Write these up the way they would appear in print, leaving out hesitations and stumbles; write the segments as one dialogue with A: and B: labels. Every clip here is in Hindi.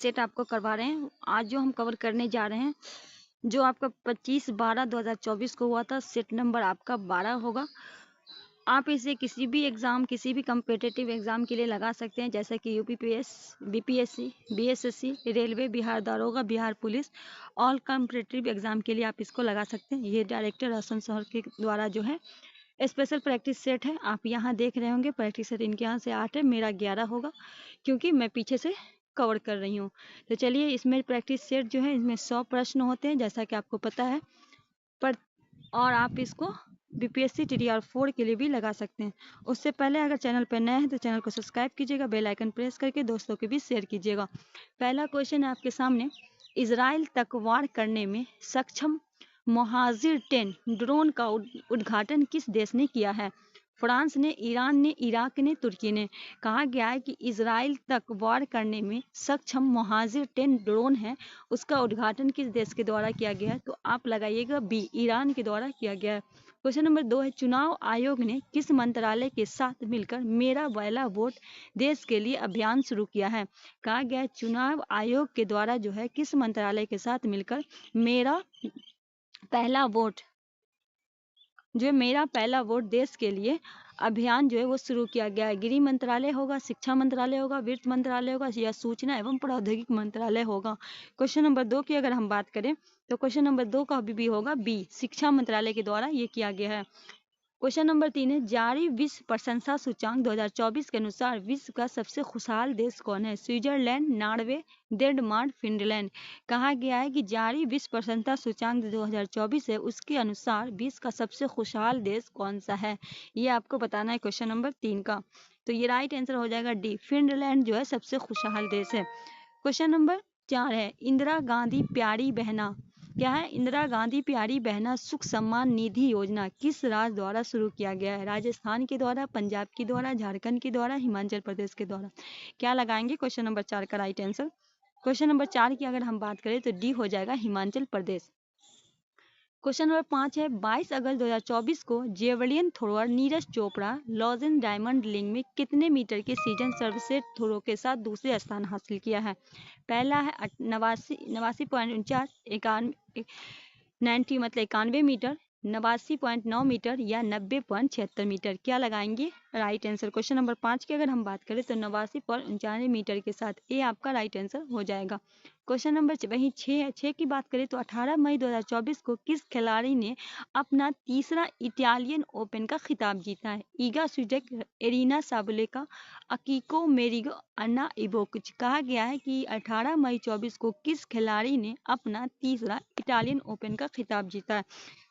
A: सेट आपको करवा रहे हैं। आज जो हम कवर करने जा रहे हैं, जो आपका 25/12/2024 को हुआ था, सेट नंबर आपका 12 होगा। आप इसे किसी भी एग्ज़ाम, किसी भी कम्पिटिटिव एग्ज़ाम के लिए लगा सकते हैं, जैसे कि यूपीपीएस, बीपीएससी, बीएसएससी, रेलवे, बिहार दारोगा, Bihar police, all competitive exam के लिए आप इसको लगा सकते हैं। ये डायरेक्टर रोशन सर के द्वारा जो है स्पेशल प्रैक्टिस सेट है। आप यहाँ देख रहे होंगे प्रैक्टिस सेट इनके यहाँ से 8 है, मेरा 11 होगा क्योंकि मैं पीछे से कवर कर रही हूँ। तो चलिए, इसमें प्रैक्टिस सेट जो है, इसमें 100 प्रश्न होते हैं, जैसा कि आपको पता है। पर और आप इसको बीपीएससी TTR4 के लिए भी लगा सकते हैं। उससे पहले अगर चैनल पर नए हैं तो चैनल को सब्सक्राइब कीजिएगा, बेल आइकन प्रेस करके दोस्तों के बीच शेयर कीजिएगा। पहला क्वेश्चन है आपके सामने, इजराइल तक वार करने में सक्षम मोहाजिर 10 ड्रोन का उद्घाटन किस देश ने किया है? फ्रांस ने, ईरान ने, इराक ने, तुर्की ने। कहा गया है कि इजराइल तक वार करने में सक्षम मोहाजिर 10 ड्रोन है, उसका उद्घाटन किस देश के द्वारा किया गया है? तो आप लगाइएगा बी, ईरान के द्वारा किया गया है। क्वेश्चन नंबर 2 है, चुनाव आयोग ने किस मंत्रालय के साथ मिलकर मेरा पहला वोट देश के लिए अभियान शुरू किया है? कहा गया है चुनाव आयोग के द्वारा जो है किस मंत्रालय के साथ मिलकर मेरा पहला वोट, जो है मेरा पहला वोट देश के लिए अभियान जो है वो शुरू किया गया है। गृह मंत्रालय होगा, शिक्षा मंत्रालय होगा, वित्त मंत्रालय होगा या सूचना एवं प्रौद्योगिकी मंत्रालय होगा। क्वेश्चन नंबर 2 की अगर हम बात करें तो क्वेश्चन नंबर 2 का भी होगा बी, शिक्षा मंत्रालय के द्वारा ये किया गया है। क्वेश्चन नंबर 3 है, जारी विश्व प्रशंसा सूचांक 2024 के अनुसार विश्व का सबसे खुशहाल देश कौन है? Switzerland, Norway, Denmark, Finland. कहा गया है कि जारी विश्व प्रशंसा सूचांक 2024 है, उसके अनुसार विश्व का सबसे खुशहाल देश कौन सा है? ये आपको बताना है क्वेश्चन नंबर 3 का। तो ये राइट आंसर हो जाएगा डी, फिनलैंड जो है सबसे खुशहाल देश है। क्वेश्चन नंबर 4 है, इंदिरा गांधी प्यारी बहना, क्या है? इंदिरा गांधी प्यारी बहना सुख सम्मान निधि योजना किस राज्य द्वारा शुरू किया गया है? राजस्थान के द्वारा, पंजाब के द्वारा, झारखंड के द्वारा, हिमाचल प्रदेश के द्वारा। क्या लगाएंगे क्वेश्चन नंबर 4 का राइट आंसर? क्वेश्चन नंबर 4 की अगर हम बात करें तो डी हो जाएगा, हिमाचल प्रदेश। क्वेश्चन नंबर 5 है, 22 अगस्त 2024 को javelin thrower Neeraj Chopra Lausanne Diamond League में कितने मीटर के सीजन सर्वश्रेष्ठ थ्रो के साथ दूसरे स्थान हासिल किया है? पहला है 89.49, 90 मतलब 91 मीटर, 89.9 मीटर या 90.76 मीटर। क्या लगाएंगे राइट आंसर? क्वेश्चन नंबर 5 की अगर हम बात करें तो 89.95 मीटर के साथ ए आपका राइट आंसर हो जाएगा। क्वेश्चन नंबर वही 6 है। 6 की बात करें तो 18 मई 2024 को किस खिलाड़ी ने अपना तीसरा इटालियन ओपन का खिताब जीता है? ईगा स्विटेक, एरिना साबलेका, अकीको मेरिगो, अन्ना इबोकिच। कहा गया है कि 18 मई 24 को किस खिलाड़ी ने अपना तीसरा इटालियन ओपन का खिताब जीता है?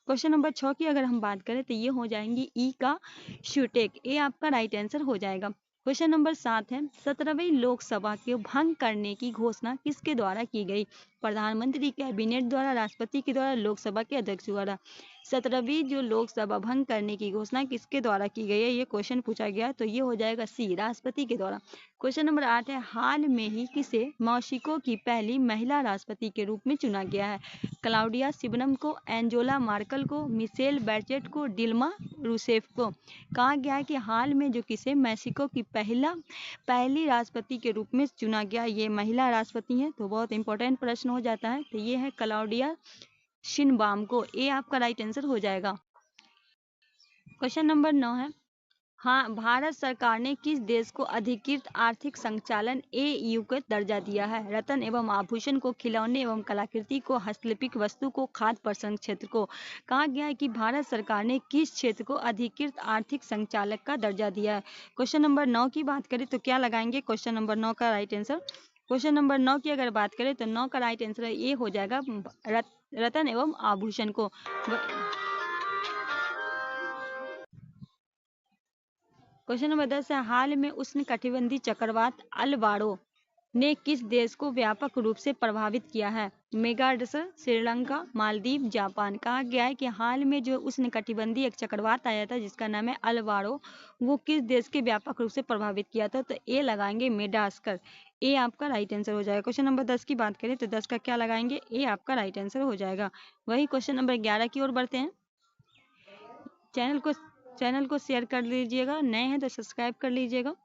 A: क्वेश्चन नंबर 6 की अगर हम बात करें तो ये हो जाएंगी ई का स्विटेक, ए आपका राइट आंसर हो जाएगा। क्वेश्चन नंबर 7 है, 17वीं लोकसभा के भंग करने की घोषणा किसके द्वारा की गई? प्रधानमंत्री, कैबिनेट द्वारा, राष्ट्रपति के द्वारा, लोकसभा के अध्यक्ष द्वारा। 17वीं जो लोकसभा भंग करने की घोषणा किसके द्वारा की गई है, ये क्वेश्चन पूछा गया, तो ये हो जाएगा सी, राष्ट्रपति के द्वारा। क्वेश्चन नंबर 8 है, हाल में ही किसे मेक्सिको की पहली महिला राष्ट्रपति के रूप में चुना गया है? क्लाउडिया शिवनम को, एंजोला मार्कल को, मिशेल बैचेट को, डिल्मा रूसेफ को। कहा गया है कि हाल में जो किसे मेक्सिको की पहली राष्ट्रपति के रूप में चुना गया, ये महिला राष्ट्रपति हैं। तो बहुत इंपॉर्टेंट प्रश्न हो जाता है, तो ये है क्लाउडिया शिनबाम को, ए आपका राइट आंसर हो जाएगा। क्वेश्चन नंबर 9 है, हाँ, भारत सरकार ने किस देश को अधिकृत आर्थिक संचालन AU का दर्जा दिया है? रत्न एवं आभूषण को, खिलौने एवं कलाकृति को, हस्तलिपिक वस्तु को, खाद्य प्रसंग क्षेत्र को। कहा गया है कि भारत सरकार ने किस क्षेत्र को अधिकृत आर्थिक संचालक का दर्जा दिया है? क्वेश्चन नंबर 9 की बात करें तो क्या लगाएंगे क्वेश्चन नंबर 9 का राइट आंसर? क्वेश्चन नंबर 9 की अगर बात करें तो 9 का राइट आंसर ये हो जाएगा रत्न एवं आभूषण को। क्वेश्चन नंबर 10 है, हाल में उष्णकटिबंधीय चक्रवात अलवारो ने किस देश को व्यापक रूप से प्रभावित किया है? मेगाडसर, श्रीलंका, मालदीव, जापान। कहा गया है कि हाल में जो उष्णकटिबंधीय एक चक्रवात आया था जिसका नाम है अलवारो, वो किस देश के व्यापक रूप से प्रभावित किया था? तो ए लगाएंगे मेडागास्कर, ए आपका राइट आंसर हो जाएगा। क्वेश्चन नंबर 10 की बात करें तो 10 का क्या लगाएंगे? ए आपका राइट आंसर हो जाएगा। वही क्वेश्चन नंबर 11 की ओर बढ़ते हैं। चैनल को शेयर कर लीजिएगा, नए हैं तो सब्सक्राइब कर लीजिएगा।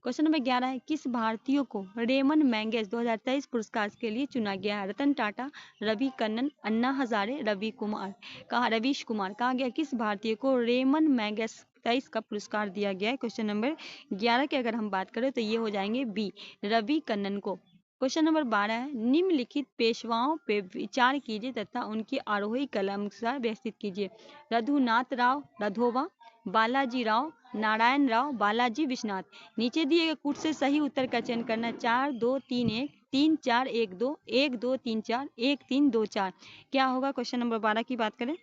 A: क्वेश्चन नंबर 11 है, किस भारतीय को रेमन मैंगेस 2023 पुरस्कार के लिए चुना गया है? रतन टाटा, रवि कन्नन, अन्ना हजारे, रवीश कुमार। कहा गया किस भारतीय को रेमन मैंगेस 23 का पुरस्कार दिया गया है? क्वेश्चन नंबर 11 की अगर हम बात करें तो ये हो जाएंगे बी, रवि कन्नन को। क्वेश्चन नंबर 12 है, निम्नलिखित पेशवाओं पे विचार कीजिए तथा उनकी आरोही क्रमानुसार व्यवस्थित कीजिए। रघुनाथ राव रधोवा, बालाजी राव, नारायण राव, बालाजी विश्वनाथ। नीचे दिए गए कूट से सही उत्तर का चयन करना। 4 2 3 1, 3 4 1 2, 1 2 3 4, 1 3 2 4। क्या होगा? क्वेश्चन नंबर 12 की बात करें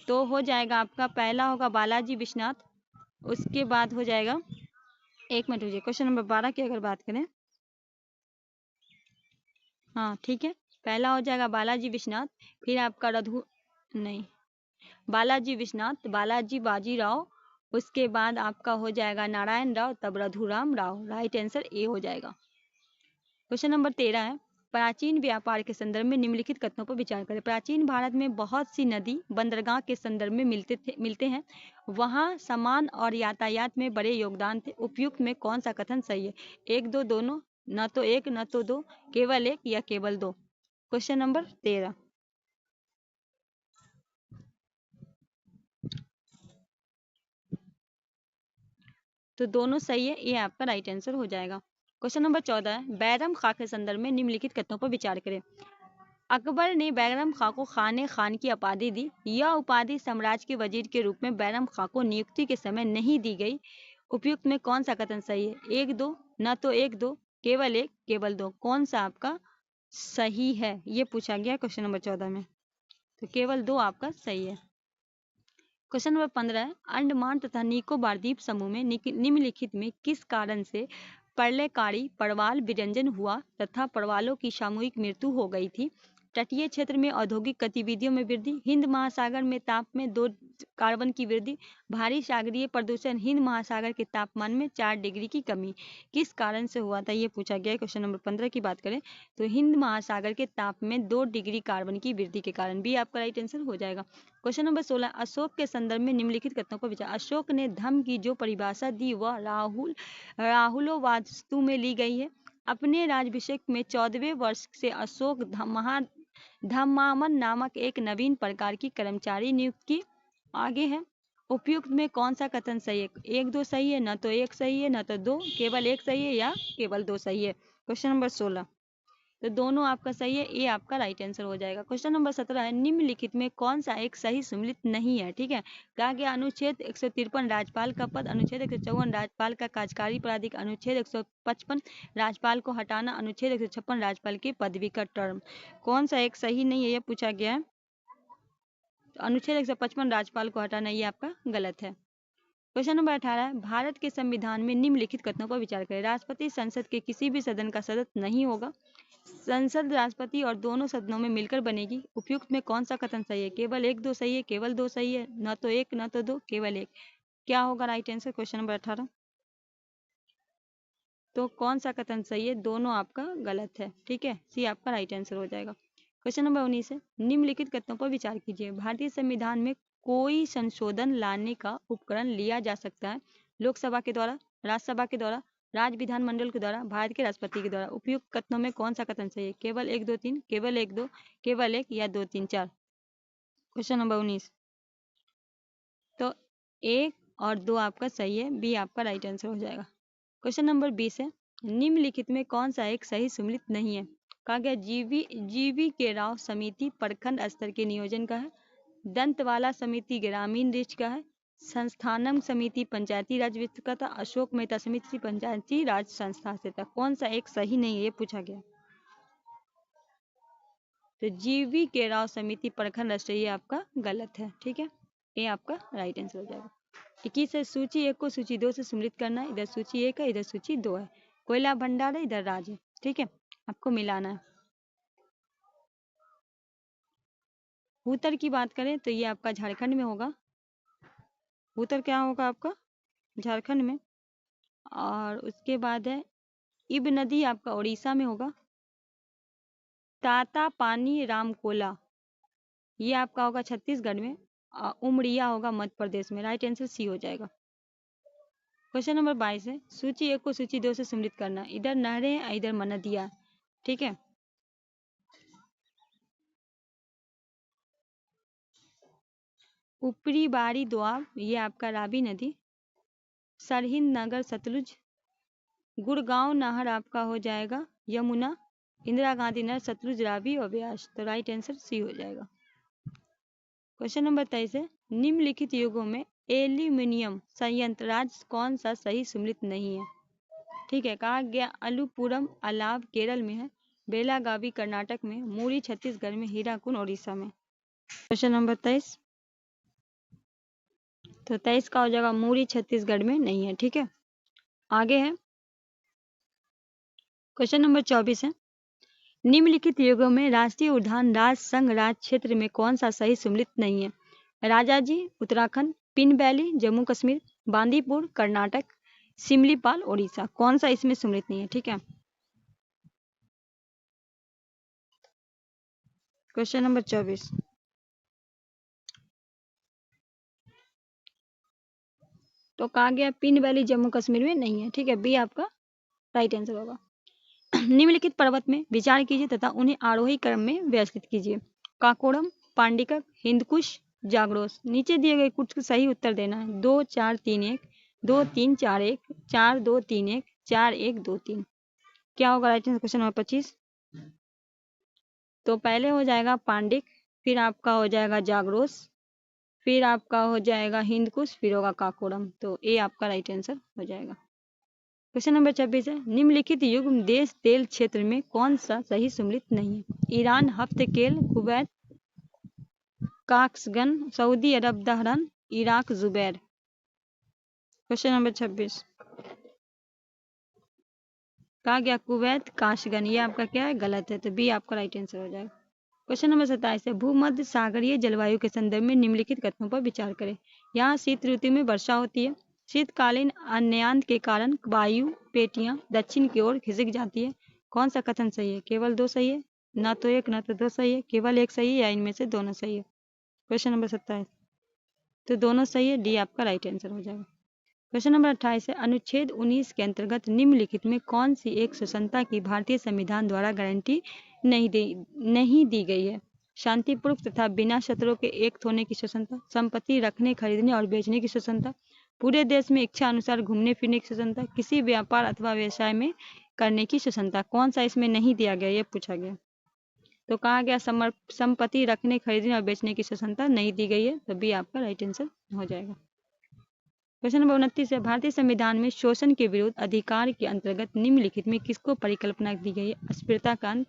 A: तो हो जाएगा आपका पहला होगा बालाजी विश्वनाथ, उसके बाद हो जाएगा, एक मिनट रुकिए, क्वेश्चन नंबर 12 की अगर बात करें, हाँ ठीक है, पहला हो जाएगा बालाजी विश्वनाथ, फिर आपका नहीं, बालाजी विश्वनाथ, बालाजी बाजीराव, उसके बाद आपका हो जाएगा नारायण राव, तब Raghuram Rao. Right answer A हो जाएगा। क्वेश्चन नंबर 13 है, प्राचीन व्यापार के संदर्भ में निम्नलिखित कथनों पर विचार करें। प्राचीन भारत में बहुत सी नदी बंदरगाह के संदर्भ में मिलते हैं, वहाँ सामान और यातायात में बड़े योगदान थे। उपयुक्त में कौन सा कथन सही है? 1 2 दोनों, न तो 1 न तो 2, केवल 1 या केवल 2। क्वेश्चन नंबर 13, तो दोनों सही है, ये आपका राइट आंसर हो जाएगा। क्वेश्चन नंबर 14 है, बैरम खां के संदर्भ में निम्नलिखित कथनों पर विचार करें। अकबर ने बैरम खां को खाने खान की उपाधि दी। यह उपाधि साम्राज्य के वजीर के रूप में बैरम खां को नियुक्ति के समय नहीं दी गई। उपयुक्त में कौन सा कथन सही है? 1 2, न तो 1 2, केवल 1 केवल 2। कौन सा आपका सही है, ये पूछा गया क्वेश्चन नंबर 14 में, तो केवल 2 आपका सही है। क्वेश्चन नंबर 15 है, अंडमान तथा निकोबार द्वीप समूह में निम्नलिखित में किस कारण से प्रलयकारी प्रवाल विरंजन हुआ तथा प्रवालों की सामूहिक मृत्यु हो गई थी? तटीय क्षेत्र में औद्योगिक गतिविधियों में वृद्धि, हिंद महासागर में ताप में 2 कार्बन की वृद्धि, भारी सागरीय प्रदूषण, हिंद महासागर के तापमान में 4 डिग्री की कमी। किस कारण से हुआ था, ये पूछा गया है। क्वेश्चन नंबर 15 की बात करें तो हिंद महासागर के ताप में 2 डिग्री कार्बन की वृद्धि के कारण, भी आपका राइट आंसर हो जाएगा। क्वेश्चन नंबर 16, अशोक के संदर्भ में निम्नलिखित कथनों पर विचार। अशोक ने धम्म की जो परिभाषा दी वह राहुलोवास्तु में ली गई है। अपने राज्याभिषेक में 14वें वर्ष से अशोक धम्मामन नामक एक नवीन प्रकार की कर्मचारी नियुक्त की। आगे है, उपयुक्त में कौन सा कथन सही है? 1 2 सही है, न तो 1 सही है, न तो 2, केवल 1 सही है या केवल 2 सही है। क्वेश्चन नंबर 16, तो दोनों आपका सही है, ये आपका राइट आंसर हो जाएगा। क्वेश्चन नंबर 17 है, निम्नलिखित में कौन सा एक सही सम्मिलित नहीं है? ठीक है, कहा गया अनुच्छेद 153 राज्यपाल का पद, अनुच्छेद 154 राज्यपाल का कार्यकारी प्राधिकार, अनुच्छेद 155 राज्यपाल को हटाना, अनुच्छेद 156 राज्यपाल की पदवी का टर्म। कौन सा एक सही नहीं है, ये पूछा गया है। अनुच्छेद 155 राज्यपाल को हटाना, ये आपका गलत है। क्वेश्चन नंबर 18 है, भारत के संविधान में निम्नलिखित कथनों पर विचार करें। राष्ट्रपति संसद के किसी भी सदन का सदस्य नहीं होगा। संसद राष्ट्रपति और दोनों सदनों में मिलकर बनेगी। उपयुक्त में कौन सा कथन सही है? केवल 1 2 सही है, केवल 2 सही है, न तो 1 न तो 2, केवल 1। क्या होगा राइट आंसर क्वेश्चन नंबर 18? तो कौन सा कथन सही है? दोनों आपका गलत है। ठीक है, सी आपका राइट आंसर हो जाएगा। क्वेश्चन नंबर 19 है, निम्नलिखित कथनों पर विचार कीजिए। भारतीय संविधान में कोई संशोधन लाने का उपकरण लिया जा सकता है लोकसभा के द्वारा, राज्यसभा के द्वारा, राज्य विधानमंडल के द्वारा, भारत के राष्ट्रपति के द्वारा। उपयुक्त कथनों में कौन सा कथन सही है? केवल 1 2 3, केवल 1 2, केवल 1 या 2 3 4। क्वेश्चन नंबर 19, तो 1 और 2 आपका सही है, बी आपका राइट आंसर हो जाएगा। क्वेश्चन नंबर 20 है, निम्नलिखित में कौन सा एक सही सम्मिलित नहीं है? कहा गया जीवी के राव समिति प्रखंड स्तर के नियोजन का है, दंतवाला समिति ग्रामीण रिच का है, संस्थानम समिति पंचायती राज वित्त का था, अशोक मेहता समिति पंचायती राज संस्था से था। कौन सा एक सही नहीं है, ये पूछा गया। तो जीवी के राव समिति प्रखंड स्तर, ये आपका गलत है। ठीक है, ये आपका राइट आंसर हो जाएगा। 21 है, सूची 1 को सूची 2 से सम्मिलित करना है। इधर सूची 1 है, इधर सूची 2 है। कोयला भंडार है, इधर राज है। ठीक है, आपको मिलाना है। उत्तर की बात करें तो ये आपका झारखंड में होगा। उत्तर क्या होगा आपका? झारखंड में। और उसके बाद है इब नदी, आपका उड़ीसा में होगा। ताता पानी रामकोला, ये आपका होगा छत्तीसगढ़ में। उमरिया होगा मध्य प्रदेश में। राइट आंसर सी हो जाएगा। क्वेश्चन नंबर 22 है, सूची 1 को सूची 2 से सम्मिलित करना। इधर नहरें हैं, इधर नदियां, ठीक है। ऊपरी बारी दोआब, ये आपका रावी नदी। सरहिंद नगर सतलुज। गुड़गांव नहर आपका हो जाएगा यमुना। इंदिरा गांधी नहर सतलुज, रावी और ब्यास। तो राइट आंसर सी हो जाएगा। क्वेश्चन नंबर 23 है, निम्नलिखित युगों में एल्यूमिनियम संयंत्र राज्य कौन सा सही सम्मिलित नहीं है। ठीक है, कहा गया अलुपुरम अलाव केरल में है, बेलागावी कर्नाटक में, मूरी छत्तीसगढ़ में, हीराकुंड ओडिशा में। क्वेश्चन नंबर 23, तो 23 का हो जाएगा मूरी छत्तीसगढ़ में नहीं है। ठीक है, आगे है क्वेश्चन नंबर 24 है, निम्नलिखित युगों में राष्ट्रीय उद्यान राज संघ राज क्षेत्र में कौन सा सही सम्मिलित नहीं है। राजाजी उत्तराखंड, पिन वैली जम्मू कश्मीर, बांदीपुर कर्नाटक, सिमलीपाल ओडिशा। कौन सा इसमें सम्मिलित नहीं है। ठीक है, क्वेश्चन नंबर 24, तो कहा गया पिन वैली जम्मू कश्मीर में नहीं है। ठीक है, बी आपका राइट आंसर होगा। निम्नलिखित पर्वत में विचार कीजिए तथा उन्हें आरोही क्रम में व्यवस्थित कीजिए। काकोड़म, पांडिकक, हिंदकुश, जागरोस। नीचे दिए गए कुछ सही उत्तर देना है। 2 4 3 1, 2 3 4 1, 4 2 3 1, 4 1 2 3। क्या होगा राइट आंसर क्वेश्चन नंबर 25। तो पहले हो जाएगा पांडिक, फिर आपका हो जाएगा जागरोस, फिर आपका हो जाएगा हिंदकुश, फिर होगा काकोड़म। तो ए आपका राइट आंसर हो जाएगा। क्वेश्चन नंबर 26 है, निम्नलिखित युग देश तेल क्षेत्र में कौन सा सही सम्मिलित नहीं है। ईरान, हफ्तकेल, कुवैत, काक्सगन, Saudi Arab Dhahran, Iraq Zubair. Question number 26, कहा गया कुवैत काशगन, ये आपका क्या है गलत है। तो बी आपका राइट आंसर हो जाएगा। क्वेश्चन नंबर 27 है, भूमध्य सागरीय जलवायु के संदर्भ में निम्नलिखित कथनों पर विचार करें। यहाँ शीत ऋतु में वर्षा होती है। शीतकालीन अन्नयन के कारण वायु पेटियां दक्षिण की ओर खिसक जाती है। कौन सा कथन सही है। केवल 2 सही है, ना तो 1 ना तो 2 सही है, केवल 1 सही है, या इनमें से दोनों सही है। क्वेश्चन नंबर 27, तो दोनों सही है, डी आपका राइट आंसर हो जाएगा। क्वेश्चन नंबर 28 है, अनुच्छेद 19 के अंतर्गत निम्नलिखित में कौन सी एक स्वतंत्रता की भारतीय संविधान द्वारा गारंटी नहीं दी गई है। शांतिपूर्वक तथा बिना शत्रुओं के एक होने की स्वतंत्रता, संपत्ति रखने खरीदने और बेचने की स्वतंत्रता, पूरे देश में इच्छा अनुसार घूमने फिरने की स्वतंत्रता, किसी व्यापार अथवा व्यवसाय में करने की स्वतंत्रता। कौन सा इसमें नहीं दिया गया, ये पूछा गया। तो कहा गया संपत्ति रखने खरीदने और बेचने की स्वतंत्रता नहीं दी गई है। तो बी आपका राइट आंसर हो जाएगा। क्वेश्चन नंबर 29 है, भारतीय संविधान में शोषण के विरुद्ध अधिकार के अंतर्गत निम्नलिखित में किसको परिकल्पना दी गई है। अस्पृश्यता का अंत,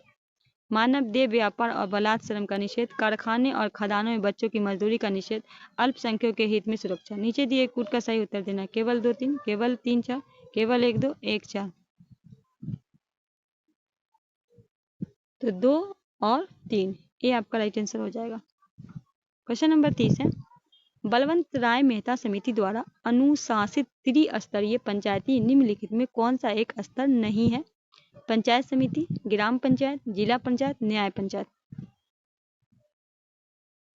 A: मानव देह व्यापार और बलात् श्रम का निषेध, कारखाने और खदानों में बच्चों की मजदूरी का निषेध, अल्पसंख्यकों के हित में सुरक्षा। नीचे दिए कूट का सही उत्तर देना। केवल 2 3, केवल 3 4, केवल 1 2, 1 4। तो 2 और 3, ये आपका राइट आंसर हो जाएगा। क्वेश्चन नंबर 30 है, बलवंत राय मेहता समिति द्वारा अनुशासित त्रिस्तरीय पंचायती निम्नलिखित में कौन सा एक स्तर नहीं है। पंचायत समिति, ग्राम पंचायत, जिला पंचायत, न्याय पंचायत।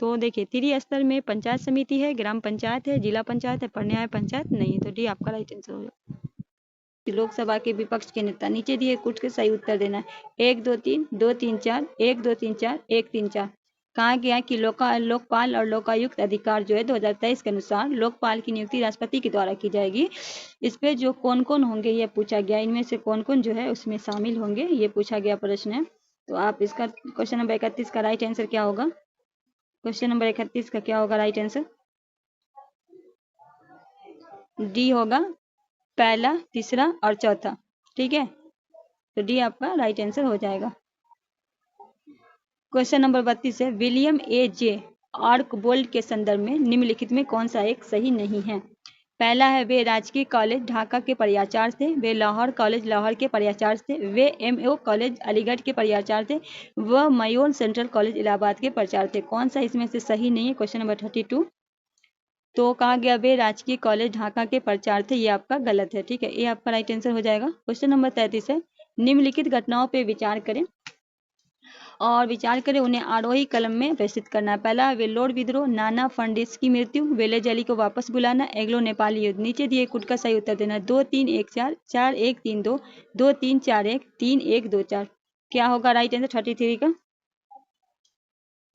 A: तो देखिए त्रिस्तर में पंचायत समिति है, ग्राम पंचायत है, जिला पंचायत है, पर न्याय पंचायत नहीं है। तो डी आपका राइट आंसर हो जाएगा। लोकसभा के विपक्ष के नेता। नीचे दिए कुछ के सही उत्तर देना है। 1 2 3, 2 3 4, 1 2 3 4, 1 3 4। कहा गया कि लोकपाल और लोकायुक्त अधिकार जो है 2023 के अनुसार लोकपाल की नियुक्ति राष्ट्रपति के द्वारा की जाएगी। इस पे जो कौन कौन होंगे ये पूछा गया, इनमें से कौन कौन जो है उसमें शामिल होंगे ये पूछा गया प्रश्न है। तो आप इसका क्वेश्चन नंबर 31 का राइट आंसर क्या होगा। क्वेश्चन नंबर 31 का क्या होगा राइट आंसर। डी होगा, पहला, तीसरा और चौथा। ठीक है, तो डी आपका राइट आंसर हो जाएगा। क्वेश्चन नंबर 32 है, विलियम ए जे आर्कबोल्ड के संदर्भ में निम्नलिखित में कौन सा एक सही नहीं है। पहला है, वे राजकीय कॉलेज ढाका के प्राचार्य थे। वे लाहौर कॉलेज लाहौर के प्राचार्य थे। वे एमओ कॉलेज अलीगढ़ के प्राचार्य थे। वह मयोन सेंट्रल कॉलेज इलाहाबाद के प्राचार्य थे। कौन सा इसमें से सही नहीं है। क्वेश्चन नंबर 32, तो कहा गया वे राजकीय कॉलेज ढाका के प्राचार्य थे, ये आपका गलत है। ठीक है, ये आपका राइट आंसर हो जाएगा। क्वेश्चन नंबर 33 है, निम्नलिखित घटनाओं पर विचार करें। और विचार करें उन्हें आरोही कलम में व्यवस्थित करना है। पहला वेल्लोर विद्रोह, नाना फर्नांडिस की मृत्यु, वेलेजली को वापस बुलाना, एंग्लो नेपाली युद्ध। नीचे दिए कुट का सही उत्तर देना। 2 3 1 4, 4 1 3 2, 2 3 4 1, 3 1 2 4। क्या होगा राइट आंसर 33 का?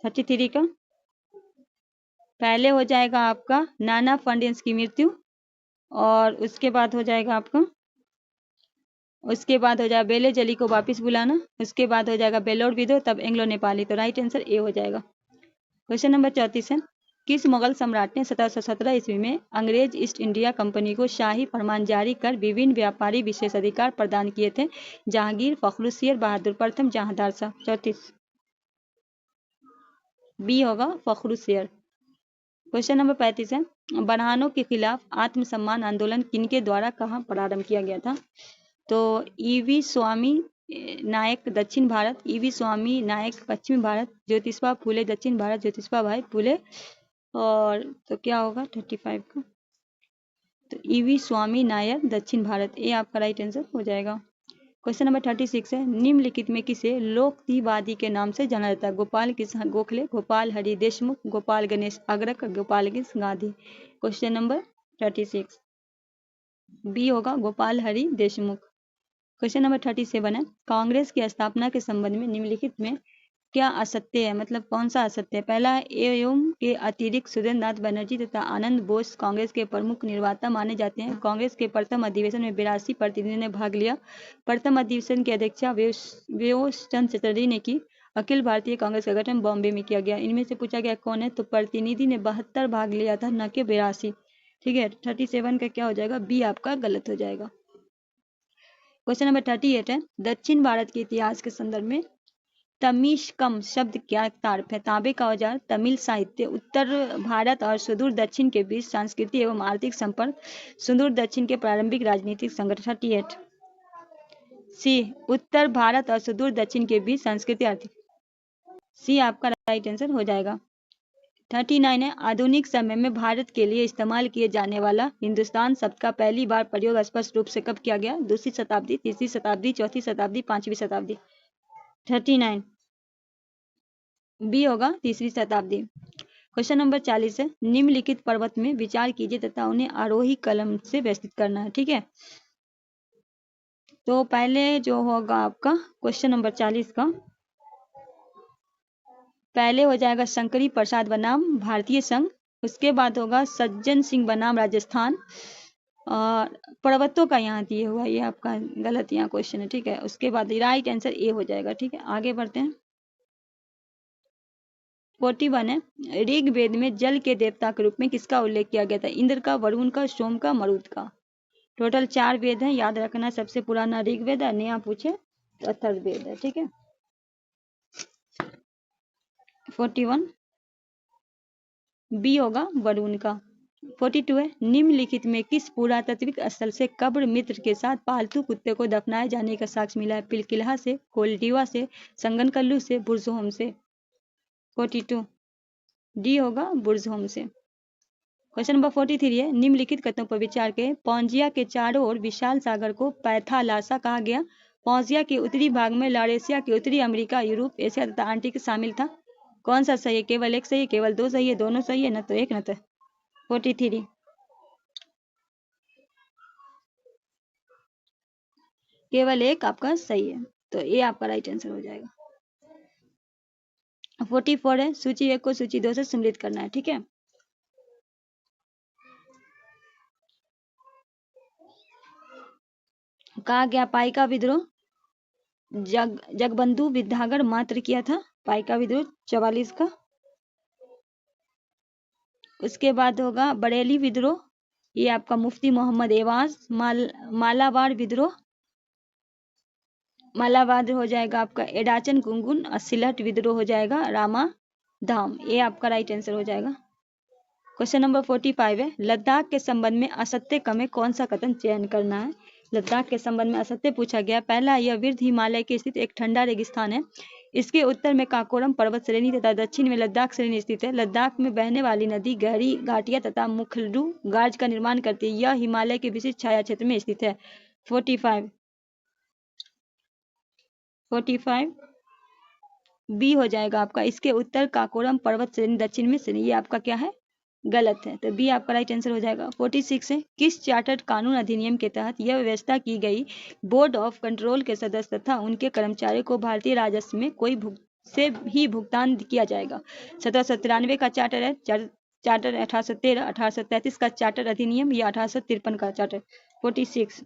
A: 33 का पहले हो जाएगा आपका नाना फर्नांडिस की मृत्यु, और उसके बाद हो जाएगा वेलेजली को वापस बुलाना, उसके बाद हो जाएगा वेल्लोर विद्रोह, तब एंग्लो नेपाली। तो राइट आंसर ए हो जाएगा। क्वेश्चन नंबर 34 है, किस मुगल सम्राट ने 1717 ईस्वी में अंग्रेज ईस्ट इंडिया कंपनी को शाही फरमान जारी कर विभिन्न व्यापारी विशेषाधिकार प्रदान किए थे? जहांगीर, फखरुद्दीन, बहादुर प्रथम, जहांदार शाह। 34 बी होगा फखरुद्दीन। क्वेश्चन नंबर 35 है, बरहानों के खिलाफ आत्मसम्मान आंदोलन किनके द्वारा कहाँ प्रारंभ किया गया था? तो ईवी स्वामी नायक दक्षिण भारत, ईवी स्वामी नायक पश्चिम भारत, ज्योतिबा फूले दक्षिण भारत, ज्योतिबा भाई फूले। और तो क्या होगा 35 का? तो ईवी स्वामी नायक दक्षिण भारत, ये आपका राइट आंसर हो जाएगा। क्वेश्चन नंबर 36 है, निम्नलिखित में किसे लोकतिवादी के नाम से जाना जाता है? Gopal Krishna Gokhale, Gopal Hari Deshmukh, Gopal Ganesh Agarkar, Gopal Krishna Gandhi. Question number 36 B होगा गोपाल हरि देशमुख। क्वेश्चन नंबर 37 है, कांग्रेस की स्थापना के संबंध में निम्नलिखित में क्या असत्य है? मतलब कौन सा असत्य है? पहला, एवं के अतिरिक्त सुरेंद्र नाथ बनर्जी तथा आनंद बोस कांग्रेस के प्रमुख निर्माता माने जाते हैं। कांग्रेस के प्रथम अधिवेशन में 82 प्रतिनिधियों ने भाग लिया। प्रथम अधिवेशन की अध्यक्षता वेश चंद्र चटर्जी ने की। अखिल भारतीय कांग्रेस का गठन बॉम्बे में किया गया। इनमें से पूछा गया कौन है? तो प्रतिनिधि ने 72 भाग लिया था, न कि 82। ठीक है, 37 का क्या हो जाएगा? बी आपका गलत हो जाएगा। क्वेश्चन नंबर 38 है, दक्षिण भारत के इतिहास के संदर्भ में तमिश्कम शब्द क्या तार्फ है? तांबे का औजार, तमिल साहित्य, उत्तर भारत और सुदूर दक्षिण के बीच सांस्कृतिक एवं आर्थिक संपर्क, सुदूर दक्षिण के प्रारंभिक राजनीतिक संगठन। 38 सी, उत्तर भारत और सुदूर दक्षिण के बीच सांस्कृतिक आर्थिक। सी आपका राइट आंसर हो जाएगा। 39 है, आधुनिक समय में भारत के लिए इस्तेमाल किए जाने वाला हिंदुस्तान शब्द का पहली बार प्रयोग स्पष्ट रूप से कब किया गया? दूसरी शताब्दी, तीसरी शताब्दी, चौथी शताब्दी, पांचवी शताब्दी। 39 बी होगा तीसरी शताब्दी। क्वेश्चन नंबर 40 है, निम्नलिखित पर्वत में विचार कीजिए तथा उन्हें आरोही कलम से व्यवस्थित करना है। ठीक है, तो पहले जो होगा आपका क्वेश्चन नंबर 40 का पहले हो जाएगा शंकरी प्रसाद बनाम भारतीय संघ, उसके बाद होगा सज्जन सिंह बनाम राजस्थान। और पर्वतों का यहाँ दिए हुआ, ये आपका गलत यहाँ क्वेश्चन है। ठीक है, उसके बाद राइट आंसर ए हो जाएगा। ठीक है, आगे बढ़ते हैं। 41 है, ऋग्वेद में जल के देवता के रूप में किसका उल्लेख किया गया था? इंद्र का, वरुण का, सोम का, मरुत का। टोटल 4 वेद हैं, याद रखना। सबसे पुराना ऋग्वेद है, नया पूछे तो अथर्ववेद है। ठीक है, 41 बी होगा वरुण का। 42 है, निम्नलिखित में किस पुरातात्विक स्थल से कब्र मित्र के साथ पालतू कुत्ते को दफनाए जाने का साक्ष्य मिला है? पिलकिल्हा से, कोल्डिवा से, संगनकल्लू से, बुर्जहोम से। 42 डी होगा बुर्जहोम से। क्वेश्चन नंबर 43 है, निम्नलिखित कथनों पर विचार करें। पौंजिया के चारों ओर विशाल सागर को पैथालासा कहा गया। पौंजिया के उत्तरी भाग में लॉरेशिया के उत्तरी अमेरिका, यूरोप, एशिया तथा अंटार्कटिका शामिल था। कौन सा सही है? केवल एक सही है, केवल दो सही है, दोनों सही है, न तो एक न तो। 43 केवल एक आपका सही है, तो ये आपका राइट आंसर हो जाएगा। 44 है, सूची 1 को सूची 2 से सम्मिलित करना है। ठीक है, कहा गया पाइका विद्रोह जगबंधु विद्याधर मात्र किया था। पाइका विद्रोह 44 का। उसके बाद होगा बरेली विद्रोह, ये आपका मुफ्ती मोहम्मद एवाज। मालाबार विद्रोह, मालाबार हो जाएगा आपका एडाचन गुंगुन। और सिलहट विद्रोह हो जाएगा रामा धाम, ये आपका राइट आंसर हो जाएगा। क्वेश्चन नंबर 45 है, लद्दाख के संबंध में असत्य क में कौन सा कथन चयन करना है? लद्दाख के संबंध में असत्य पूछा गया। पहला, यह वृद्ध हिमालय के स्थित एक ठंडा रेगिस्तान है। इसके उत्तर में काकोरम पर्वत श्रेणी तथा दक्षिण में लद्दाख श्रेणी स्थित है। लद्दाख में बहने वाली नदी गहरी घाटियां तथा मुखलडू गाज का निर्माण करती है। यह हिमालय के विशिष्ट छाया क्षेत्र में स्थित है। 45 बी हो जाएगा आपका। इसके उत्तर काकोरम पर्वत श्रेणी, दक्षिण में श्रेणी, ये आपका क्या है, गलत है। तो बी आपका राइट आंसर हो जाएगा। 46 है, किस चार्टर्ड कानून अधिनियम के तहत यह व्यवस्था की गई बोर्ड ऑफ कंट्रोल के सदस्य तथा उनके कर्मचारियों को भारतीय राजस्व में कोई से ही भुगतान किया जाएगा? 1793 का चार्टर है, चार्टर 1813, 1833 का चार्टर अधिनियम या 1853 का चार्टर? 46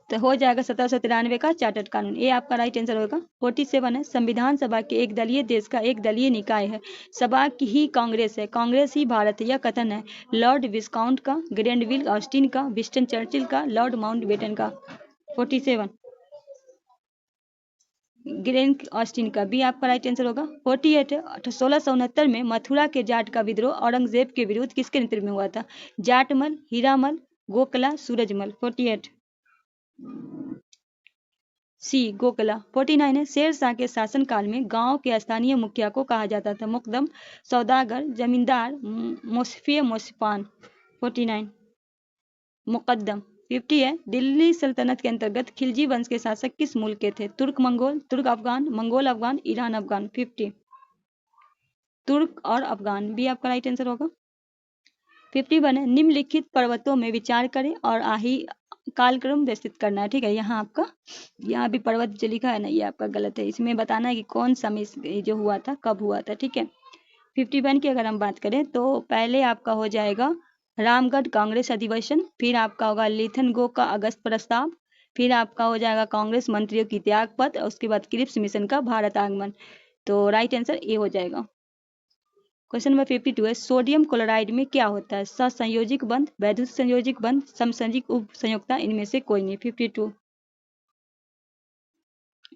A: तो हो जाएगा 1793 का चार्टर्ड कानून, ये आपका राइट आंसर होगा। 47 है, संविधान सभा के एक दलीय देश का एक दलीय निकाय है, सभा की ही कांग्रेस है, कांग्रेस ही भारत है, यह कथन है लॉर्ड विस्काउंट का, ग्रैंडविल ऑस्टिन का, विंस्टन चर्चिल का, लॉर्ड माउंटबेटन का? 47 ग्रेन ऑस्टिन का, बी आपका राइट आंसर होगा। 48 है, 1669 में मथुरा के जाट का विद्रोह औरंगजेब के विरुद्ध किसके नेतृत्व में हुआ था? जाटमल, हीरामल, गोकला, सूरजमल? 48 सी गोकला। 49 है, शेर शाह के शासनकाल में गांव के स्थानीय मुखिया को कहा जाता था मुकदम, सौदागर, जमींदार, मुसफिया, मुसफान? 49 मुकद्दम। 50 है, दिल्ली सल्तनत के अंतर्गत खिलजी वंश के शासक किस मुल्क के थे? तुर्क मंगोल, तुर्क अफगान, मंगोल अफगान, ईरान अफगान? 50 तुर्क और अफगान, बी आपका राइट आंसर होगा। 51 है, निम्नलिखित पर्वतों में विचार करें और आही कालक्रम व्यवस्थित करना है। ठीक है, यहाँ आपका, यहाँ भी पर्वत जो लिखा है ना, ये आपका गलत है, इसमें बताना है कि कौन सा में जो हुआ था, कब हुआ था। ठीक है, 51 की अगर हम बात करें तो पहले आपका हो जाएगा रामगढ़ कांग्रेस अधिवेशन, फिर आपका होगा लिथनगो का अगस्त प्रस्ताव, फिर आपका हो जाएगा कांग्रेस मंत्रियों की त्यागपत्र, और उसके बाद क्रिप्स मिशन का भारत आगमन। तो राइट आंसर ए हो जाएगा। क्वेश्चन नंबर 52 है, सोडियम क्लोराइड में क्या होता है? सहसंयोजिक बंध, वैद्युत संयोजिक बंध, समसंयोजिक उप संयोजकता, इनमें से कोई नहीं? 52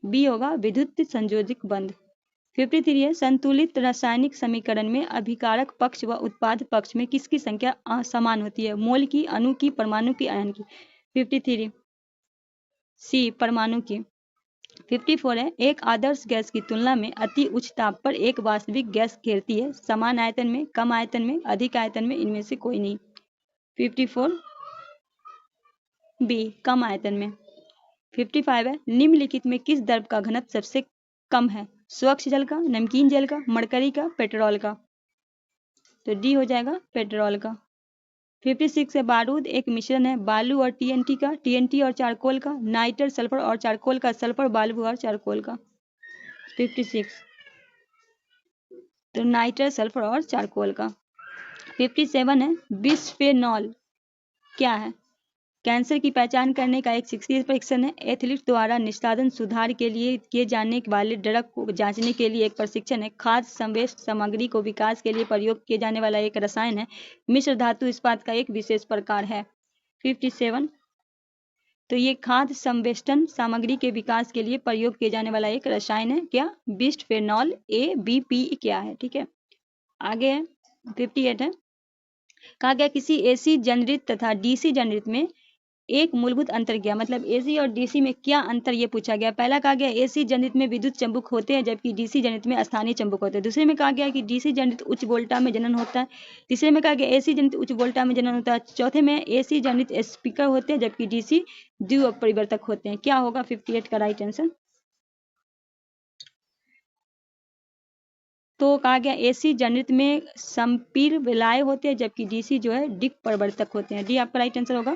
A: बी होगा, विद्युत संयोजिक बंध। 53 है, संतुलित रासायनिक समीकरण में अभिकारक पक्ष व उत्पाद पक्ष में किसकी संख्या समान होती है? मोल की, अणु की, परमाणु की, आयन की? 53 सी परमाणु की। 54 है, एक आदर्श गैस की तुलना में अति उच्च ताप पर एक वास्तविक गैस घेरती है, समान आयतन में, कम आयतन में, अधिक आयतन में, इनमें से कोई नहीं? 54 बी कम आयतन में। 55 है, निम्नलिखित में किस द्रव का घनत्व सबसे कम है? स्वच्छ जल का, नमकीन जल का, मरकरी का, पेट्रोल का? तो डी हो जाएगा पेट्रोल का। 56 है, बारूद एक मिश्रण है बालू और टीएनटी का, टीएनटी और चारकोल का, नाइटर सल्फर और चारकोल का, सल्फर बालू और चारकोल का? 56 तो नाइटर सल्फर और चारकोल का। 57 है, बिस्फेनॉल क्या है? कैंसर की पहचान करने का एक चिकित्सीय परीक्षण है, एथलीट द्वारा निष्पादन सुधार के लिए किए जाने वाले ड्रग को जांचने के लिए एक प्रशिक्षण है, खाद्य संवेष्ट सामग्री को विकास के लिए प्रयोग किए जाने वाला एक रसायन है, मिश्र धातु इस्पात का एक विशेष प्रकार है। 57 तो ये खाद्य संवेष्टन सामग्री के विकास के लिए प्रयोग किए जाने वाला एक रसायन है, क्या? बिस्फेनॉल ए, बी, पी क्या है? ठीक है, आगे है 58 है, कहा गया किसी एसी जनरित तथा डीसी जनरित में एक मूलभूत अंतर क्या? मतलब एसी और डीसी में क्या अंतर, ये पूछा गया। पहला कहा गया एसी जनित में विद्युत चंबुक होते हैं जबकि डीसी जनित में स्थानीय चंबुक होते हैं। दूसरे में कहा गया कि डीसी जनित उच्च वोल्टा में जनन होता है। तीसरे में कहा गया एसी जनित उच्च वोल्टा में जनन होता है। चौथे में एसी जनित स्पीकर होते हैं जबकि डीसी द्विपरिवर्तक होते हैं। क्या होगा 58 का राइट आंसर? तो कहा गया एसी जनित में संपीर विलाय होते हैं जबकि डीसी जो है डिक परिवर्तक होते हैं। डी आपका राइट आंसर होगा।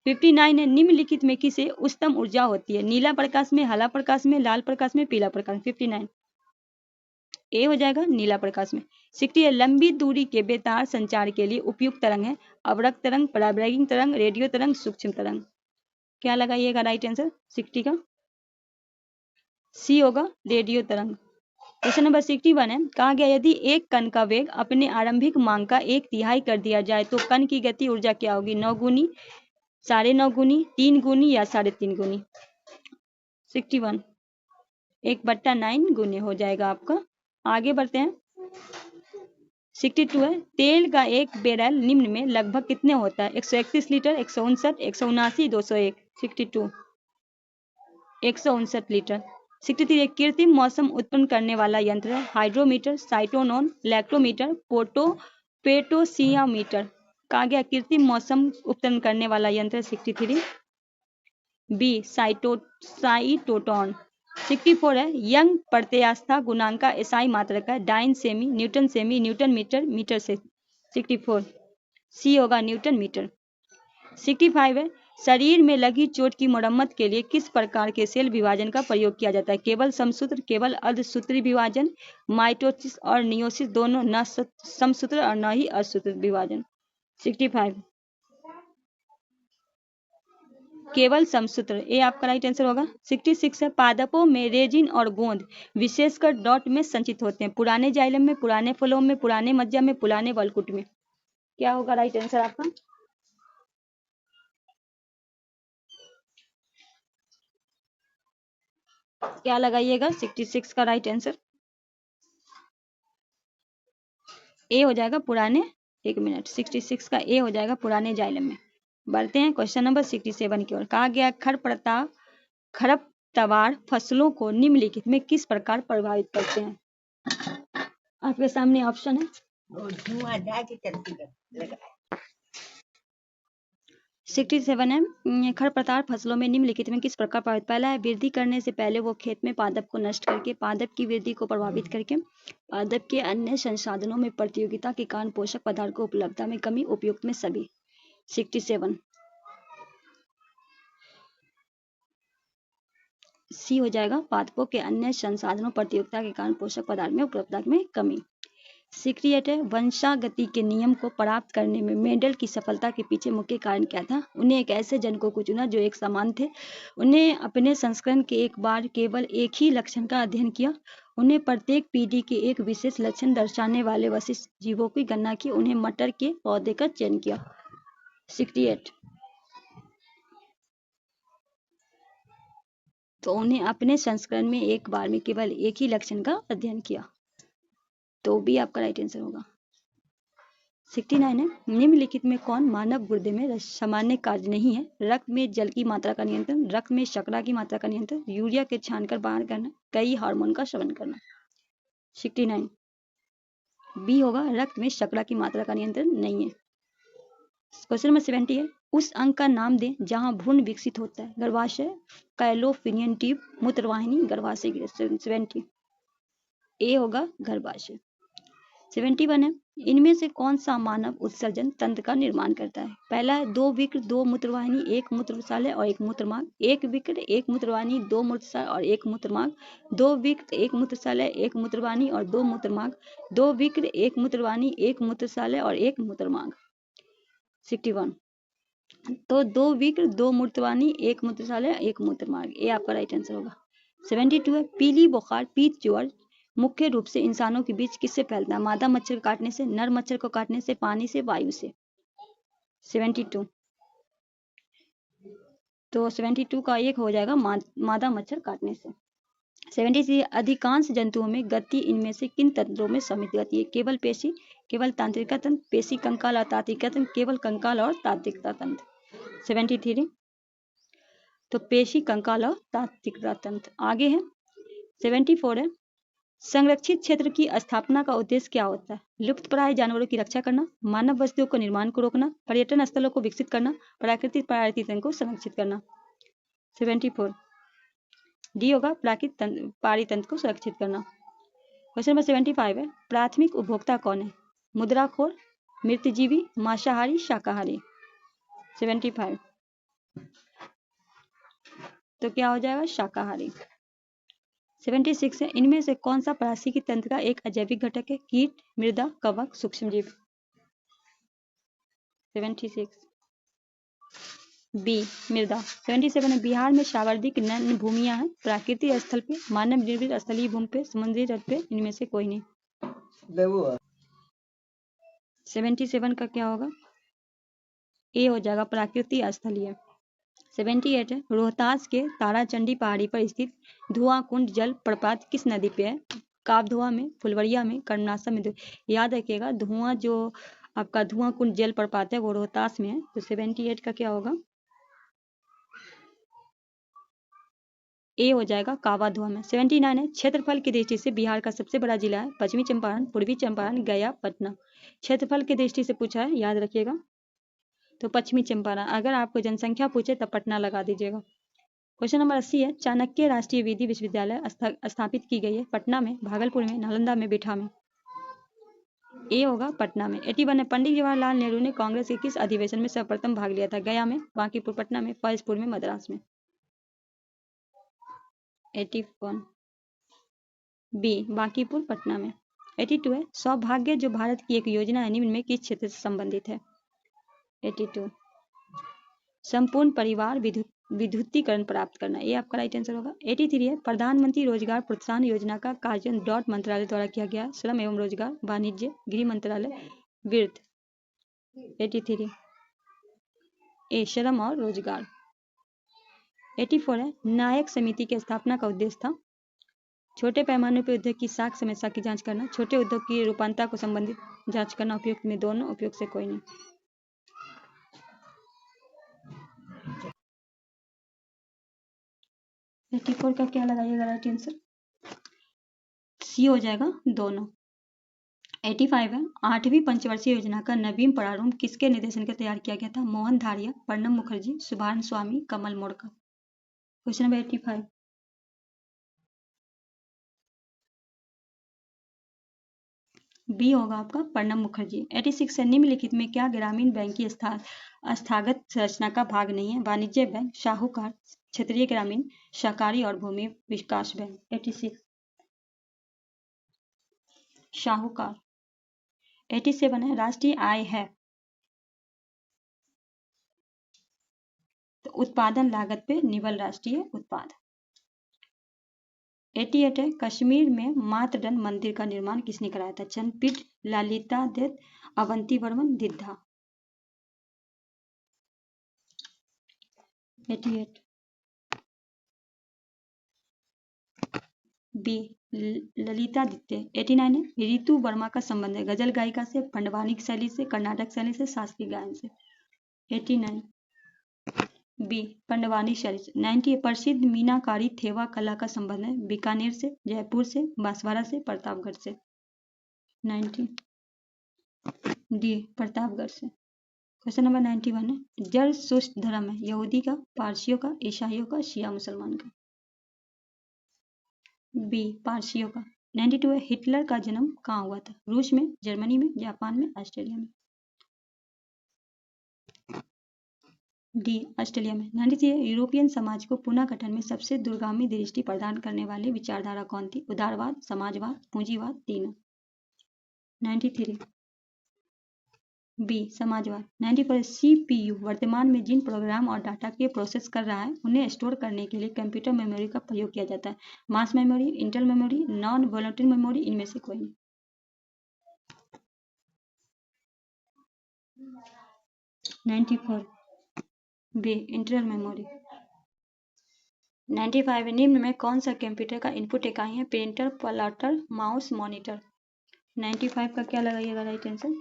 A: 59 है, निम्नलिखित में किसे उच्चतम ऊर्जा होती है? नीला प्रकाश में, हरा प्रकाश में, लाल प्रकाश में, पीला प्रकाश में? 59 ए हो जाएगा नीला प्रकाश में। 60 है, लंबी दूरी के बेतार संचार के लिए उपयुक्त तरंग है अवरक्त तरंग, पराबैंगिक तरंग, रेडियो तरंग, सूक्ष्म तरंग। क्या लगाइएगा राइट आंसर 60 का? सी होगा रेडियो तरंग। क्वेश्चन नंबर 61 है, कहा गया यदि एक कण का वेग अपने आरंभिक मांग का 1/3 कर दिया जाए तो कण की गति ऊर्जा क्या होगी? 9 गुनी, 9.5 गुनी, 3 गुनी या 3.5 गुनी? 61 1/9 गुनी हो जाएगा आपका। आगे बढ़ते हैं। 62 है, तेल का एक बैरल निम्न में लगभग कितने होता है? 131 लीटर, 159, 179, 201? 62 159 लीटर। 63 कृत्रिम मौसम उत्पन्न करने वाला यंत्र है हाइड्रोमीटर, साइटोनोन, लैक्टोमीटर, पेटोसियोमीटर। कहा गया कृत्रिम मौसम उत्पन्न करने वाला यंत्र 63 बी साइटोटोन। 64 है यंग प्रत्यास्था गुणांक का एसआई मात्रक है डाइन सेमी, न्यूटन मीटर, मीटर से। 64 सी होगा न्यूटन मीटर। 65 है शरीर में लगी चोट की मरम्मत के लिए किस प्रकार के सेल विभाजन का प्रयोग किया जाता है? केवल समसूत्र, केवल अर्धसूत्री विभाजन, माइटोसिस और नियोसिस दोनों, न समसूत्र और न ही अर्धसूत्र विभाजन। 65 केवल समसूत्र, ए आपका राइट आंसर होगा। 66 है पादपों में रेजिन और गोंद विशेषकर डॉट में संचित होते हैं, पुराने जाइलम में, पुराने फलों में, पुराने मज्जा में, पुराने वलकुट में। क्या होगा राइट आंसर आपका? क्या लगाइएगा 66 का राइट आंसर? ए हो जाएगा पुराने, एक मिनट, 66 का ए हो जाएगा पुराने जाइलम में। बढ़ते हैं क्वेश्चन नंबर 67 की ओर। कहा गया खरपतवार फसलों को निम्नलिखित में किस प्रकार प्रभावित करते हैं? आपके सामने ऑप्शन है। 67 है खरपतवार फसलों में निम्नलिखित में किस प्रकार प्रभावित? पहला है वृद्धि करने से पहले वो खेत में पादप को नष्ट करके, पादप की वृद्धि को प्रभावित करके, पादप के अन्य संसाधनों में प्रतियोगिता के कारण पोषक पदार्थ को उपलब्धता में कमी, उपयुक्त में सभी। 67 सी हो जाएगा पादपों के अन्य संसाधनों प्रतियोगिता के कारण पोषक पदार्थ में उपलब्धता में कमी। 68 है वंशागति के नियम को प्राप्त करने में मेंडल की सफलता के पीछे मुख्य कारण क्या था? उन्हें एक ऐसे जनकों को चुना जो एक समान थे, उन्हें अपने संस्करण के एक बार केवल एक ही लक्षण का अध्ययन किया, उन्हें प्रत्येक पीढ़ी के एक विशेष लक्षण दर्शाने वाले विशिष्ट जीवों की गणना की, उन्हें मटर के पौधे का चयन किया। 68 तो उन्हें अपने संस्करण में एक बार में केवल एक ही लक्षण का अध्ययन किया, तो भी आपका राइट आंसर होगा। 69 है निम्नलिखित में कौन मानव गुर्दे में सामान्य कार्य नहीं है? रक्त में जल की मात्रा का नियंत्रण, रक्त में शर्करा की मात्रा का नियंत्रण, यूरिया के छानकर बाहर करना, कई हार्मोन का सेवन करना। 69 बी होगा रक्त में शर्करा की मात्रा का नियंत्रण नहीं है। क्वेश्चन नंबर 70 है उस अंग का नाम दें जहां भ्रूण विकसित होता है? गर्भाशय, कैलोफिनियन ट्यूब, मूत्रवाहिनी, गर्भाशय। 70 ए होगा गर्भाशय। 71 है इनमें से कौन सा मानव उत्सर्जन तंत्र का निर्माण करता है? पहला है 2 विक्र, 2 मूत्रवाहिनी, 1 मूत्रशल्य और 1 मूत्रमार्ग, 1 विक्र, 1 मूत्रवाहिनी, 2 मूत्रशल्य और 1 मूत्रमार्ग, 2 विक्र, 1 मूत्रशल्य, 1 मूत्रवाहिनी और 2 मूत्रमार्ग, 2 विक्र, 1 मूत्रवाहिनी, 1 मूत्रशल्य और 1 मूत्रमार्ग। 61 तो 2 विक्र, 2 मूत्रवाहिनी, 1 मूत्रशल्य, 1 मूत्रमार्ग, ये आपका राइट आंसर होगा। 72 है पीली बुखार, पीत ज्वर मुख्य रूप से इंसानों के बीच किससे फैलता है? मादा मच्छर को काटने से, नर मच्छर को काटने से, पानी से, वायु से। 72 तो 72 का एक हो जाएगा मादा मच्छर काटने से। 73 अधिकांश जंतुओं में गति इनमें से किन तंत्रों में सम्मिलित गति है? केवल पेशी, केवल तांत्रिका तंत्र, पेशी कंकाल और तात्विका तंत्र, केवल कंकाल और तात्विका तंत्र। 73 तो पेशी कंकाल और तात्विका तंत्र। आगे है 74 है संरक्षित क्षेत्र की स्थापना का उद्देश्य क्या होता है? लुप्तप्राय जानवरों की रक्षा करना, मानव बस्तियों को निर्माण को रोकना, पर्यटन स्थलों को विकसित करना, प्राकृतिक पारितंत्र को संरक्षित करना। 74 डी होगा प्राकृतिक पारितंत्र को सुरक्षित करना। क्वेश्चन नंबर 75 है प्राथमिक उपभोक्ता कौन है? मुद्राखोर, मृतजीवी, मांसाहारी, शाकाहारी। 75 तो क्या हो जाएगा? शाकाहारी। 76 है इनमें से कौन सा पारिस्थितिकी तंत्र का एक अजैविक घटक है? कीट, मृदा, कवक, सूक्ष्मजीव। 76 बी मृदा। 77 है बिहार में सावर्धिक नग्न भूमियां हैं प्राकृतिक स्थल पे, मानव निर्मित स्थलीय भूमि पे, समुद्री तट पे, इनमें से कोई नहीं। 77 का क्या होगा? ए हो जाएगा प्राकृतिक स्थलीय। 78 है रोहतास के ताराचंडी पहाड़ी पर स्थित धुआं कुंड जल प्रपात किस नदी पे है? काबधुआ में, फुलवरिया में, कर्मनासा में। याद रखिएगा धुआं जो आपका धुआं कुंड जल प्रपात है वो रोहतास में है। तो 78 का क्या होगा? ए हो जाएगा कावा धुआं में। 79 है क्षेत्रफल की दृष्टि से बिहार का सबसे बड़ा जिला है? पश्चिमी चंपारण, पूर्वी चंपारण, गया, पटना। क्षेत्रफल की दृष्टि से पूछा है, याद रखिएगा। तो पश्चिमी चंपारण। अगर आपको जनसंख्या पूछे तब पटना लगा दीजिएगा। क्वेश्चन नंबर 80 है, चाणक्य राष्ट्रीय विधि विश्वविद्यालय स्थापित की गई है पटना में, भागलपुर में, नालंदा में, बिठा में। ए होगा पटना में। 81 है, पंडित जवाहरलाल नेहरू ने कांग्रेस के किस अधिवेशन में सर्वप्रथम भाग लिया था? गया में, बांकीपुर पटना में, फैजपुर में, मद्रास में। 81 बी बांकीपुर पटना में। 82 है, सौभाग्य जो भारत की एक योजना है निम्न में किस क्षेत्र से संबंधित है? 82 संपूर्ण परिवार विद्युतीकरण प्राप्त करना, ये आपका राइट आंसर होगा। 83 है, प्रधानमंत्री रोजगार प्रोत्साहन योजना का कार्यान्वयन डॉट मंत्रालय द्वारा किया गया, श्रम एवं रोजगार, वाणिज्य, गृह मंत्रालय, वित्त। 83 ए श्रम और रोजगार। 84 है, नायक समिति की स्थापना का उद्देश्य था छोटे पैमाने पर उद्योग की साख समस्या की जांच करना, छोटे उद्योग की रूपांतरण को संबंधित जांच करना, उपयुक्त में दोनों, उपयुक्त से कोई नहीं। 84 का क्या लगाइएगा राइट आंसर? सी हो जाएगा दोनों। 85 है, 8वीं पंचवर्षीय योजना का नवीन प्रारूप किसके निर्देशन के तैयार किया गया था? मोहन धारिया, प्रणब मुखर्जी, सुभाष स्वामी, कमल मोड़का। क्वेश्चन नंबर 85 बी होगा आपका प्रणब मुखर्जी। 86 है, निम्नलिखित में क्या ग्रामीण बैंक की स्थागत संरचना का भाग नहीं है? वाणिज्य बैंक, साहूकार, क्षेत्रीय ग्रामीण, सहकारी और भूमि विकास बैंक। 86 साहूकार। 87 है, राष्ट्रीय आय है तो उत्पादन लागत पे निवल राष्ट्रीय उत्पाद। 88 है, कश्मीर में मातृदंड मंदिर का निर्माण किसने कराया था? चंद्रपीठ, ललिता दत्त, अवंती वर्मन, दिद्धा। 88 बी ललितादित्य। 89 है, रितु वर्मा का संबंध है गजल गायिका से, पंडवानी शैली से, कर्नाटक शैली से, शास्त्रीय गायन से। 89 बी पंडवानी शैली से। 90 प्रसिद्ध मीनाकारी थेवा कला का संबंध है बीकानेर से, जयपुर से, बांसवाड़ा से, प्रतापगढ़ से। 90 डी प्रतापगढ़ से। क्वेश्चन नंबर 91 है, जड़ सुस्त धर्म है यहूदी का, पारसियों का, ईसाइयों का, शिया मुसलमान का। बी पारसियों का। 92 है, हिटलर का जन्म कहाँ हुआ था? रूस में, जर्मनी में, जापान में, ऑस्ट्रेलिया में। डी ऑस्ट्रेलिया में। 93 है, यूरोपियन समाज को पुनः गठन में सबसे दूरगामी दृष्टि प्रदान करने वाली विचारधारा कौन थी? उदारवाद, समाजवाद, पूंजीवाद, तीनों। 93 बी समाजवाद। 94 CPU वर्तमान में जिन प्रोग्राम और डाटा के प्रोसेस कर रहा है उन्हें स्टोर करने के लिए कंप्यूटर मेमोरी का प्रयोग किया जाता है। Mass memory, internal memory, non volatile memory, इनमें से कोई नहीं। 94 बी इंटरनल मेमोरी। 95 है, निम्न में कौन सा कंप्यूटर का इनपुट इकाई है? Printer, plotter, mouse, monitor. 95 का क्या लगाइएगा राइट आंसर?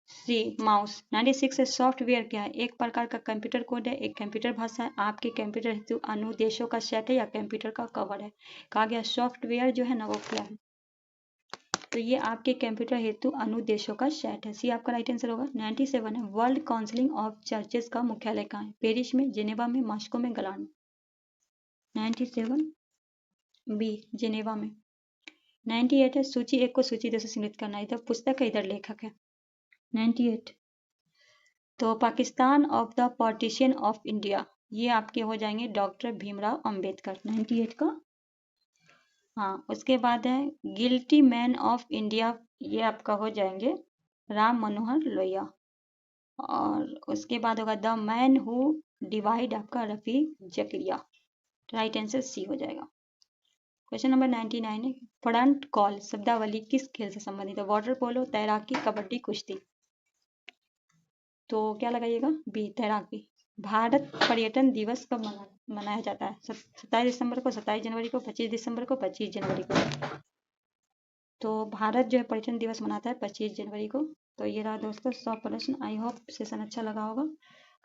A: Sea mouse. 96 है, सॉफ्टवेयर क्या है? एक प्रकार का कंप्यूटर कोड है, एक कंप्यूटर भाषा है, आपके कंप्यूटर हेतु अनुदेशों का सेट है या कंप्यूटर का कवर है? कहा गया सॉफ्टवेयर जो है ना वो क्या है? तो ये आपके कंप्यूटर हेतु अनुदेशों का सेट है। सी आपका राइट आंसर होगा। 97 है, वर्ल्ड काउंसिल ऑफ चर्चेस का मुख्यालय कहाँ है? पेरिस में, जेनेवा में, मॉस्को में, गलान। 97 बी जेनेवा में। 98 है, सूची एक को सूची दो से सीमित करना, इधर पुस्तक है इधर लेखक है। 98 तो Pakistan of the partition of India, ये आपके हो जाएंगे डॉक्टर भीमराव अंबेडकर। 98 का। हाँ, उसके बाद है गिल्टी मैन ऑफ इंडिया, ये आपका हो जाएंगे राम मनोहर लोहिया। और उसके बाद होगा द मैन हु डिवाइड, आपका रफीक जकरिया। राइट आंसर सी हो जाएगा। क्वेश्चन नंबर 99 है, फ्रंट कॉल शब्दावली किस खेल से संबंधित है? वाटर पोलो, तैराकी, कबड्डी, कुश्ती। तो क्या लगाइएगा? बी तैराकी। भारत पर्यटन दिवस कब मनाया जाता है? 27 दिसंबर को, 27 जनवरी को, 25 दिसंबर को, 25 जनवरी को। तो भारत जो है पर्यटन दिवस मनाता है 25 जनवरी को। तो ये रहा दोस्तों 100 प्रश्न। आई होप सेशन अच्छा लगा होगा।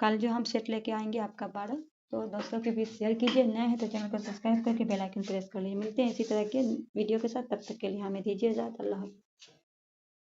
A: कल जो हम सेट लेके आएंगे आपका 12। तो दोस्तों के बीच शेयर कीजिए, नए हैं तो चैनल को सब्सक्राइब करके बेल आइकन प्रेस कर लीजिए। मिलते हैं इसी तरह के वीडियो के साथ, तब तक के लिए हमें दीजिए इजाजत। अल्लाह हाफ़िज़।